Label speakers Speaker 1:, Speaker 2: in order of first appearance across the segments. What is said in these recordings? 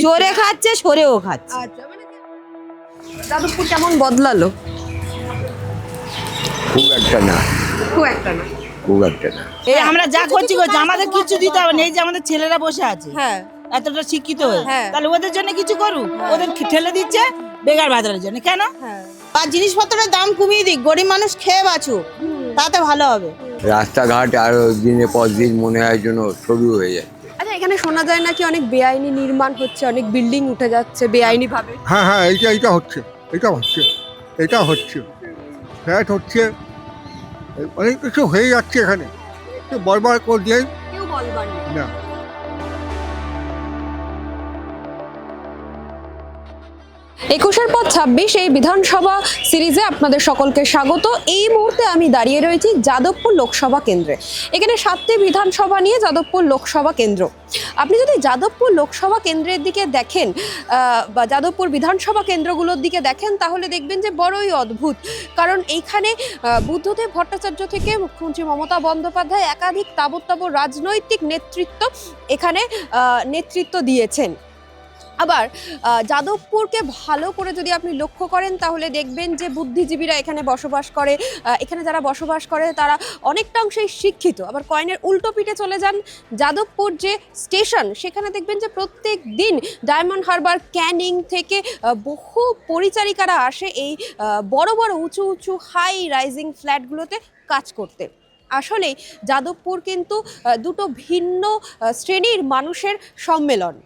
Speaker 1: জোরে খাচ্ছে সরেও খাচ্ছে।
Speaker 2: আচ্ছা, মানে যাদবপুর কেমন বদলালো?
Speaker 3: খুব একটা না,
Speaker 2: খুব একটা না।
Speaker 3: খুব একটা না।
Speaker 1: এই আমরা যা করছি আমাদের কিছু দিতে হবে না। এই যে আমাদের ছেলেরা বসে আছে
Speaker 2: হ্যাঁ
Speaker 1: এতটা শিক্ষিত হয়ে,
Speaker 2: হ্যাঁ।
Speaker 1: তাহলে ওদের জন্য কিছু করুক। ওদের ঠেলে দিচ্ছে বেকার বাজারের জন্য। কেন?
Speaker 2: হ্যাঁ
Speaker 4: আর জিনিসপত্রের দাম কমিয়ে দিক, গরিব মানুষ খেয়ে বাঁচুক, তাতে ভালো হবে।
Speaker 3: রাস্তাঘাট আরো দিনের পর দিন মনে হয় যেন সরু হয়ে যাচ্ছে।
Speaker 2: আচ্ছা, এখানে শোনা যায় নাকি অনেক বেআইনি নির্মাণ হচ্ছে, অনেক বিল্ডিং উঠে যাচ্ছে বেআইনি ভাবে।
Speaker 5: হ্যাঁ হ্যাঁ, এইটা হচ্ছে, এটা হচ্ছে ফ্ল্যাট হচ্ছে, অনেক কিছু হয়ে যাচ্ছে এখানে, বরবার করে দিয়ে
Speaker 2: কেউ বলবার নেই।
Speaker 5: না।
Speaker 2: একুশের পর 26 এই বিধানসভা সিরিজে আপনাদের সকলকে স্বাগত। এই মুহূর্তে আমি দাঁড়িয়ে রয়েছি যাদবপুর লোকসভা কেন্দ্রে। এখানে 7টি বিধানসভা নিয়ে যাদবপুর লোকসভা কেন্দ্র। আপনি যদি যাদবপুর লোকসভা কেন্দ্রের দিকে দেখেন বা যাদবপুর বিধানসভা কেন্দ্রগুলোর দিকে দেখেন, তাহলে দেখবেন যে বড়ই অদ্ভুত। কারণ এইখানে বুদ্ধদেব ভট্টাচার্য থেকে মুখ্যমন্ত্রী মমতা বন্দ্যোপাধ্যায় একাধিক তাবৎ রাজনৈতিক নেতৃত্ব এখানে নেতৃত্ব দিয়েছেন। আবার যাদবপুরকে ভালো করে যদি আপনি লক্ষ্য করেন, তাহলে দেখবেন যে বুদ্ধিজীবীরা এখানে বসবাস করে। এখানে যারা বসবাস করে তারা অনেকটা অংশেই শিক্ষিত। আবার কয়েনের উল্টো পিঠে চলে যান, যাদবপুর যে স্টেশন, সেখানে দেখবেন যে প্রত্যেক দিন ডায়মন্ড হারবার, ক্যানিং থেকে বহু পরিচারিকারা আসে এই বড় বড় উঁচু উঁচু হাই রাইজিং ফ্ল্যাটগুলোতে কাজ করতে। আসলেই যাদবপুর কিন্তু দুটো ভিন্ন শ্রেণীর মানুষের সম্মেলন।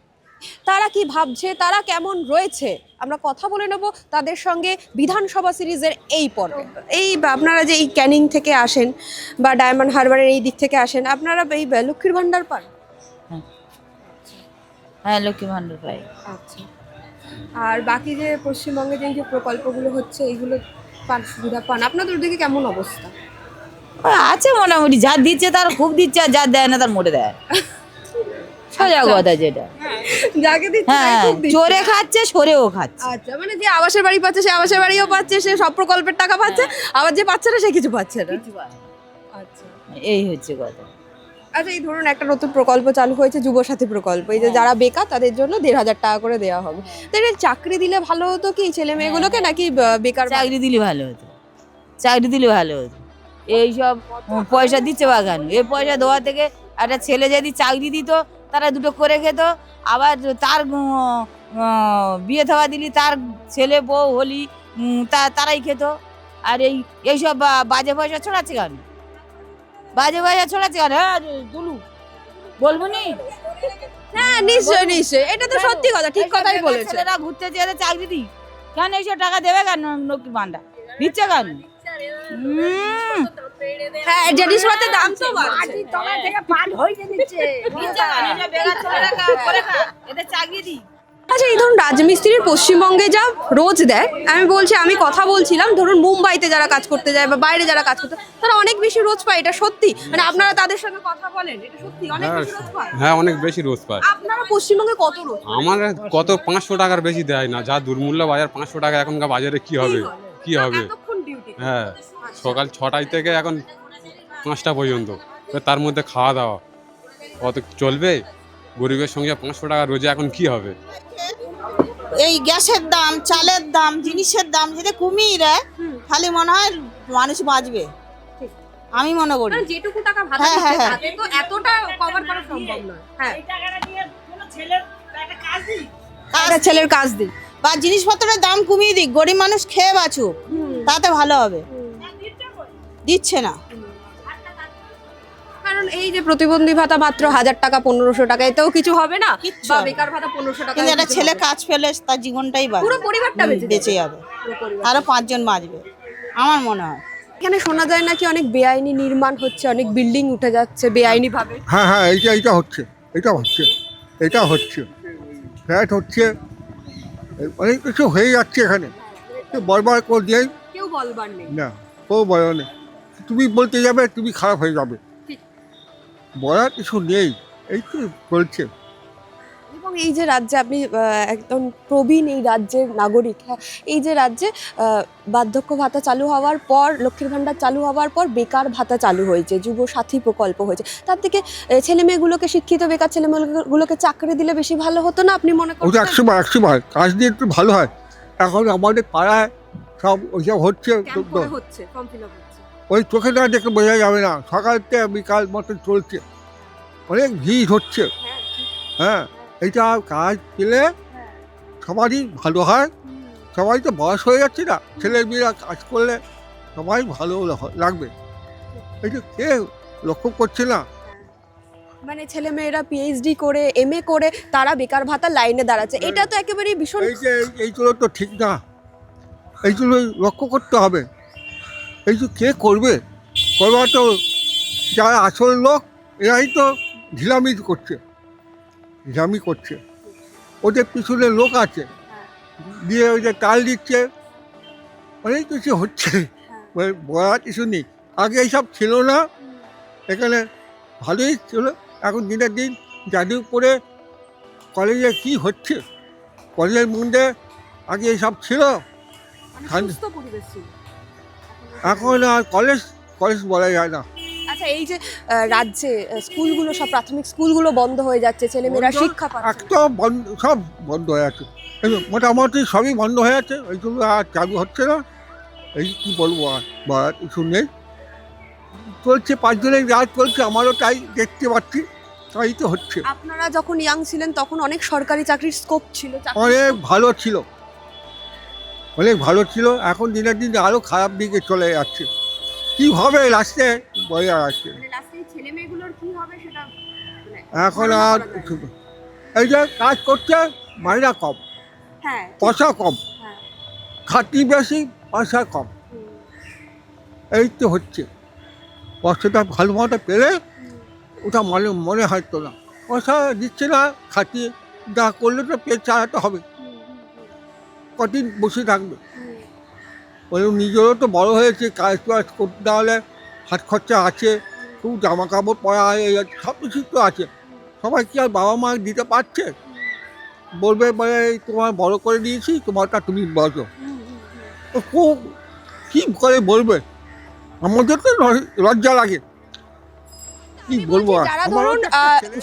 Speaker 2: তারা কি ভাবছে, তারা কেমন রয়েছে, আমরা কথা বলে নেব তাদের সঙ্গে বিধানসভা সিরিজের এই পর্বে। এই আপনারা যে এই ক্যানিং থেকে আসেন বা ডায়মন্ড হারবারের এই দিক থেকে আসেন, আপনারা এই লক্ষ্মীর ভান্ডার পান?
Speaker 1: হ্যাঁ, লক্ষ্মী ভান্ডার পাই।
Speaker 2: আচ্ছা, আর বাকি যে পশ্চিমবঙ্গে যে এই যে প্রকল্পগুলো হচ্ছে, এইগুলো পান, সুবিধা পান? আপনাদের দিকে কেমন অবস্থা?
Speaker 1: আছে মোটামুটি, যা দিচ্ছে তার খুব দিচ্ছে, আর যা দেয় না তার মোটে দেয়। সোজা কথা যেটা।
Speaker 2: যাকে দিচ্ছে তাই
Speaker 1: হ্যাঁ,
Speaker 2: খুব দিচ্ছে।
Speaker 1: জোরে খাচ্ছে সরেও খাচ্ছে।
Speaker 2: আচ্ছা, মানে যে আবাসের বাড়ি পাচ্ছে সে আবাসের বাড়িও পাচ্ছে, সে সব প্রকল্পের টাকা পাচ্ছে, আবার যে পাচ্ছে না সে কিছু পাচ্ছে না। আচ্ছা
Speaker 1: এই হচ্ছে কথা।
Speaker 2: আচ্ছা, এই ধরুন একটা নতুন প্রকল্প চালু হয়েছে, যুবসাথী প্রকল্প। এই যে যারা বেকার তাদের জন্য 1,500 টাকা করে দেওয়া হবে। তো এটা চাকরি দিলে ভালো হতো কি ছেলে মেয়েগুলোকে, নাকি বেকার?
Speaker 1: চাকরি দিলে ভালো হতো, চাকরি দিলে ভালো হতো। এইসব পয়সা দিচ্ছে বাগান, এই পয়সা দেওয়া থেকে একটা ছেলে যদি চাকরি দিত, তারা দুটো করে খেত। আবার তার বিয়ে থাওয়া দিলি, তার ছেলে বউ হলি তারাই খেত। আর এইসব বাজে পয়সা ছড়াচ্ছে কেন? বাজে পয়সা ছড়াচ্ছে কেন? হ্যাঁ দুলু, বলবো নি?
Speaker 2: হ্যাঁ, নিশ্চয়ই নিশ্চয়ই, এটা তো সত্যি কথা, ঠিক কথাই বলেছে।
Speaker 1: ছেলেরা ঘুরতে যেতে চাকরি দিই কেন? এইসব টাকা দেবে কেন? লক্ষ্মীর ভান্ডার দিচ্ছে কেন?
Speaker 2: হ্যাঁ, জিনিসপত্রের দাম তো বাড়ছে। আচ্ছা, এই ধরুন রাজমিস্ত্রির পশ্চিমবঙ্গে যা রোজ দেয়, আমি বলছি, আমি কথা বলছিলাম, ধরুন মুম্বাইতে যারা কাজ করতে যায় বা বাইরে যারা কাজ করতে, তারা অনেক বেশি রোজ পায়। এটা সত্যি? মানে আপনারা তাদের সঙ্গে কথা বলেন, এটা সত্যি অনেক বেশি রোজ পায়?
Speaker 6: হ্যাঁ, অনেক বেশি রোজ পায়।
Speaker 2: আপনারা পশ্চিমবঙ্গে কত রোজ পান?
Speaker 6: আমার কত 500 টাকার বেশি দেয় না, যা দুর্মূল্য বাজার 500 টাকা এখনকার বাজারে কি হবে? কি হবে?
Speaker 2: এতক্ষণ ডিউটি?
Speaker 6: হ্যাঁ, সকাল 6টায় থেকে এখন 5টা পর্যন্ত, তো তার মধ্যে খাওয়া দাওয়া কত চলবে? গরিবের সঙ্গে 500 টাকা রোজে এখন কি হবে?
Speaker 4: এই গ্যাসের দাম, চালের দাম, জিনিসের দাম যদি কমিয়ে দেয়, তাহলে মনে হয় মানুষ বাঁচবে, আমি মনে করি।
Speaker 2: কারণ যেটুকু টাকা ভাতা
Speaker 4: হ্যাঁ,
Speaker 2: দিচ্ছে,
Speaker 4: হ্যাঁ,
Speaker 2: তাতে তো এতটা কভার করা সম্ভব নয়। হ্যাঁ, একটা ছেলের কাজ দিই।
Speaker 4: বা জিনিসপত্রের দাম কমিয়ে দিক, গরিব মানুষ খেয়ে বাঁচুক, তাতে ভালো হবে। দিচ্ছে না।
Speaker 2: কারণ এই যে প্রতিবন্ধী ভাতা মাত্র 1,000 টাকা, 1,500 টাকা, এতেও কিছু হবে না।
Speaker 4: কিচ্ছু
Speaker 2: বা
Speaker 4: হবে না।
Speaker 2: বেকার ভাতা 1,500 টাকা,
Speaker 4: কিন্তু একটা ছেলে কাজ পেলে তার জীবনটাই
Speaker 2: পুরো পরিবারটা বেঁচে
Speaker 4: বেঁচে যাবে, আরো 5 জন বাঁচবে, আমার মনে হয়।
Speaker 2: এখানে শোনা যায় নাকি অনেক বেআইনি নির্মাণ হচ্ছে, অনেক বিল্ডিং উঠে যাচ্ছে বেআইনি ভাবে।
Speaker 5: হ্যাঁ হ্যাঁ, এইটা হচ্ছে, এটা হচ্ছে ফ্ল্যাট হচ্ছে, অনেক কিছু হয়ে যাচ্ছে এখানে, বরবার করে দিয়ে
Speaker 2: কেউ বলবার নেই।
Speaker 5: না, কেউ বলে নেই। তুমি বলতে যাবে, তুমি খারাপ হয়ে যাবে, বলার কিছু নেই, এই তো চলছে।
Speaker 2: এবং এবং এই যে রাজ্যে আপনি একদম প্রবীণ এই রাজ্যের নাগরিক, হ্যাঁ, এই যে রাজ্যে বার্ধক্য ভাতা চালু হওয়ার পর, লক্ষ্মীর ভাণ্ডার চালু হওয়ার পর বেকার ভাতা চালু হয়েছে, যুব সাথী প্রকল্প হয়েছে, তার থেকে ছেলে মেয়েগুলোকে, শিক্ষিত বেকার ছেলে মেয়েগুলোকে চাকরি দিলে বেশি ভালো হতো না, আপনি মনে
Speaker 5: ওটা
Speaker 2: করেন?
Speaker 5: 100 বার কাজ দিয়ে একটু ভালো হয়। এখন আমাদের পাড়ায় সব ওইসব হচ্ছে, ওই চোখে না দেখে বোঝা যাবে না, সকাল থেকে বিকাল মতন চলছে, অনেক ভিড় হচ্ছে। হ্যাঁ, এইটা কাজ পেলে সবারই ভালো হয়। সবাই তো বয়স হয়ে যাচ্ছে না, ছেলে মেয়েরা কাজ করলে সবাই ভালো লাগবে। এইটা কে লক্ষ্য করছে না?
Speaker 2: মানে ছেলে মেয়েরা পিএইচডি করে, এমএ করে তারা বেকার ভাতার লাইনে দাঁড়াচ্ছে, এটা তো একেবারেই ভীষণ।
Speaker 5: এইগুলো তো ঠিক না, এইগুলো লক্ষ্য করতে হবে। এই যে কে করবে, করবার তো যারা আসল লোক এরাই তো ঢিলামি করছে, ওদের পিছনে লোক আছে, দিয়ে ওই যে তাল দিচ্ছে, অনেক কিছু হচ্ছে, বলার কিছু নেই। আগে এইসব ছিল না, এখানে ভালোই ছিল। এখন দিনের দিন যাদবপুরে কলেজে কি হচ্ছে, কলেজের মধ্যে আগে এইসব ছিল, এখন আর কলেজ বলা যায় না।
Speaker 2: আচ্ছা, এই যে রাজ্যে স্কুলগুলো, সব প্রাথমিক স্কুলগুলো বন্ধ হয়ে যাচ্ছে, ছেলেমেয়েরা শিক্ষা পাচ্ছে না।
Speaker 5: একদম বন্ধ, সব বন্ধ হয়ে আছে, মোটামুটি সবই বন্ধ হয়ে আছে, ওইগুলো আর চালু হচ্ছে না। এই কি বলবো, আর বলার কিছু নেই। চলছে, 5 জনের রাজ চলছে, আমারও তাই দেখতে পাচ্ছি, তাই তো হচ্ছে।
Speaker 2: আপনারা যখন ইয়াং ছিলেন তখন অনেক সরকারি চাকরির স্কোপ ছিল,
Speaker 5: অনেক ভালো ছিল, অনেক ভালো ছিল। এখন দিনের দিন আরও খারাপ দিকে চলে যাচ্ছে। কীভাবে লাস্টে বোঝা যাচ্ছে, এখন আর এই যে কাজ করছে, মাইনা কম, পয়সা কম, খাটনি বেশি, পয়সা কম, এই তো হচ্ছে। পয়সাটা ভালো মতো পেলে ওটা মনে হয়তো না, পয়সা দিচ্ছে না, খাটিয়ে যা করলে তো পেট চালাতে হবে, কঠিন বসে থাকবে। বলে নিজেরও তো বড় হয়েছে, কাজ টাজ করতে হলে হাত খরচা আছে, খুব জামা কাপড় পরা, সব কিছু তো আছে। সবাই কি আর বাবা মা দিতে পারছে? বলবে বলে তোমার বড় করে দিয়েছি, তোমারটা তুমি বসো, খুব কী করে বলবে? আমাদের তো লজ্জা লাগে, কি বলবো।
Speaker 2: যারা ধরুন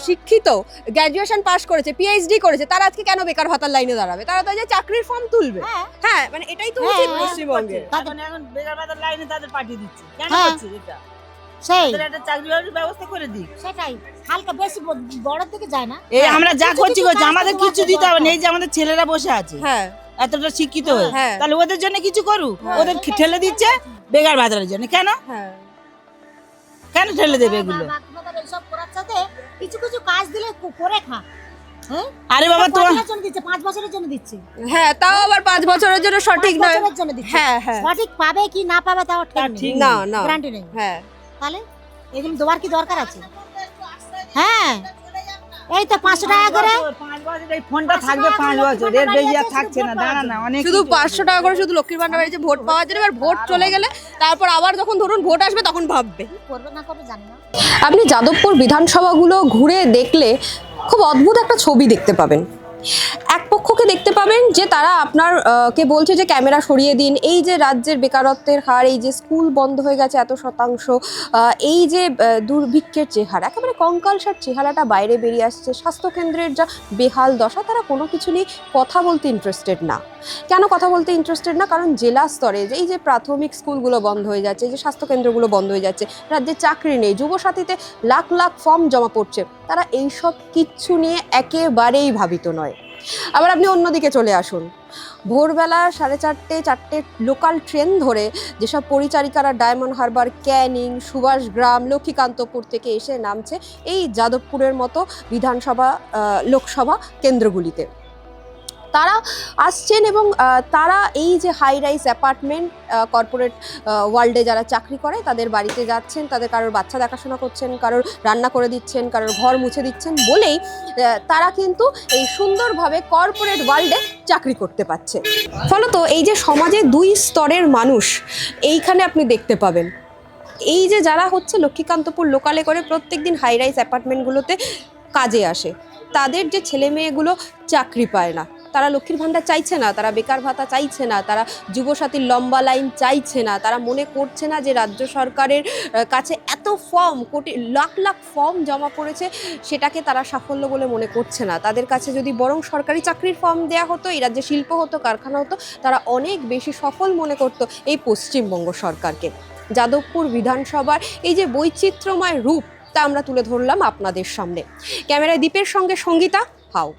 Speaker 2: শিক্ষিত, গ্র্যাজুয়েশন পাস করেছে, পিএইচডি করেছে, তারা আজকে কেন বেকার ভাতার লাইনে দাঁড়াবে? তারা তো যে চাকরির ফর্ম তুলবে। হ্যাঁ, মানে এটাই তো উচিত পশ্চিমবঙ্গে।
Speaker 1: এখন বেকার ভাতার লাইনে তাদের পাঠিয়ে দিচ্ছে, কেন
Speaker 4: হ্যাঁ।
Speaker 1: করছে এটা?
Speaker 4: সেই
Speaker 1: তাদের একটা চাকরি বাকরির ব্যবস্থা করে দিক।
Speaker 4: সেটাই, হালকা বেশি বড় দিকে যায় না।
Speaker 1: এই আমরা যা করছি, আমাদের কিছু দিতে হবে না। এই যে আমাদের ছেলেরা বসে আছে,
Speaker 2: হ্যাঁ,
Speaker 1: এতটা শিক্ষিত হয়ে,
Speaker 2: হ্যাঁ।
Speaker 1: তাহলে ওদের জন্য কিছু করুক। ওদের ঠেলে দিচ্ছে বেকার ভাতার জন্য। কেন
Speaker 2: হ্যাঁ,
Speaker 1: কেন ঠেলে দেবে এগুলো?
Speaker 4: সব করার সাথে কিছু কিছু কাজ দিলে করে খা।
Speaker 1: আরে বাবা, তো
Speaker 4: 5 বছরের জন্য দিচ্ছে।
Speaker 2: হ্যাঁ, তাও আবার 5 বছরের জন্য সঠিক নয়। হ্যাঁ, হ্যাঁ,
Speaker 4: সঠিক পাবে কি না পাবে তাও ঠিক
Speaker 2: না, না,
Speaker 4: গ্যারান্টি নেই।
Speaker 2: হ্যাঁ,
Speaker 4: তাহলে এগুলো দেওয়ার কি দরকার আছে? হ্যাঁ, এই তো 500 টাকা করে
Speaker 1: 5 বছর এই ফোনটা থাকবে, 5 বছর, এর বেশি আর থাকছে না। দাঁড়া না, অনেক
Speaker 2: শুধু 500 টাকা করে শুধু লক্ষ্মীর ভান্ডার বাড়িতে ভোট পাওয়ার জন্য। এবার ভোট চলে গেলে তারপর আবার যখন ধরুন ভোট আসবে তখন ভাববে।
Speaker 4: করবে না করবে জানি না।
Speaker 2: আপনি যাদবপুর বিধানসভাগুলো ঘুরে দেখলে খুব অদ্ভুত একটা ছবি দেখতে পাবেন। এক পক্ষকে দেখতে পাবেন যে তারা আপনার কে বলছে যে ক্যামেরা সরিয়ে দিন, এই যে রাজ্যের বেকারত্বের হার, এই যে স্কুল বন্ধ হয়ে গেছে এত শতাংশ, এই যে দুর্ভিক্ষের চেহারা, একেবারে কঙ্কালসার চেহারাটা বাইরে বেরিয়ে আসছে, স্বাস্থ্যকেন্দ্রের যা বেহাল দশা, তারা কোনো কিছু নিয়ে কথা বলতে ইন্টারেস্টেড না। কেন কথা বলতে ইন্টারেস্টেড না? কারণ জেলা স্তরে যে এই যে প্রাথমিক স্কুলগুলো বন্ধ হয়ে যাচ্ছে, এই যে স্বাস্থ্যকেন্দ্রগুলো বন্ধ হয়ে যাচ্ছে, রাজ্যে চাকরি নেই, যুবসাথীতে লাখ লাখ ফর্ম জমা পড়ছে, তারা এইসব কিচ্ছু নিয়ে একেবারেই ভাবিত নয়। আবার আপনি অন্যদিকে চলে আসুন, ভোরবেলা 4:30 লোকাল ট্রেন ধরে যেসব পরিচারিকারা ডায়মন্ড হারবার, ক্যানিং, সুভাষগ্রাম, লক্ষ্মীকান্তপুর থেকে এসে নামছে এই যাদবপুরের মতো বিধানসভা, লোকসভা কেন্দ্রগুলিতে, তারা আসছেন এবং তারা এই যে হাই রাইজ অ্যাপার্টমেন্ট, কর্পোরেট ওয়ার্ল্ডে যারা চাকরি করে তাদের বাড়িতে যাচ্ছেন, তাদের কারোর বাচ্চা দেখাশোনা করছেন, কারোর রান্না করে দিচ্ছেন, কারোর ঘর মুছে দিচ্ছেন বলেই তারা কিন্তু এই সুন্দরভাবে কর্পোরেট ওয়ার্ল্ডে চাকরি করতে পারছে। ফলত এই যে সমাজে 2 স্তরের মানুষ এইখানে আপনি দেখতে পাবেন। এই যে যারা হচ্ছে লক্ষ্মীকান্তপুর লোকালে করে প্রত্যেকদিন হাই রাইজ অ্যাপার্টমেন্টগুলোতে কাজে আসে, তাদের যে ছেলে মেয়েগুলো চাকরি পায় না, তারা লক্ষ্মীর ভাণ্ডার চাইছে না, তারা বেকার ভাতা চাইছে না, তারা যুবসাথীর লম্বা লাইন চাইছে না, তারা মনে করছে না যে রাজ্য সরকারের কাছে এত ফর্ম, কোটি লাখ লাখ ফর্ম জমা পড়েছে, সেটাকে তারা সাফল্য বলে মনে করছে না। তাদের কাছে যদি বরং সরকারি চাকরির ফর্ম দেওয়া হতো, এই রাজ্যে শিল্প হতো, কারখানা হতো, তারা অনেক বেশি সফল মনে করতো এই পশ্চিমবঙ্গ সরকারকে। যাদবপুর বিধানসভার এই যে বৈচিত্র্যময় রূপ, তা আমরা তুলে ধরলাম আপনাদের সামনে। ক্যামেরায় দীপের সঙ্গে সঙ্গীতা, হাও।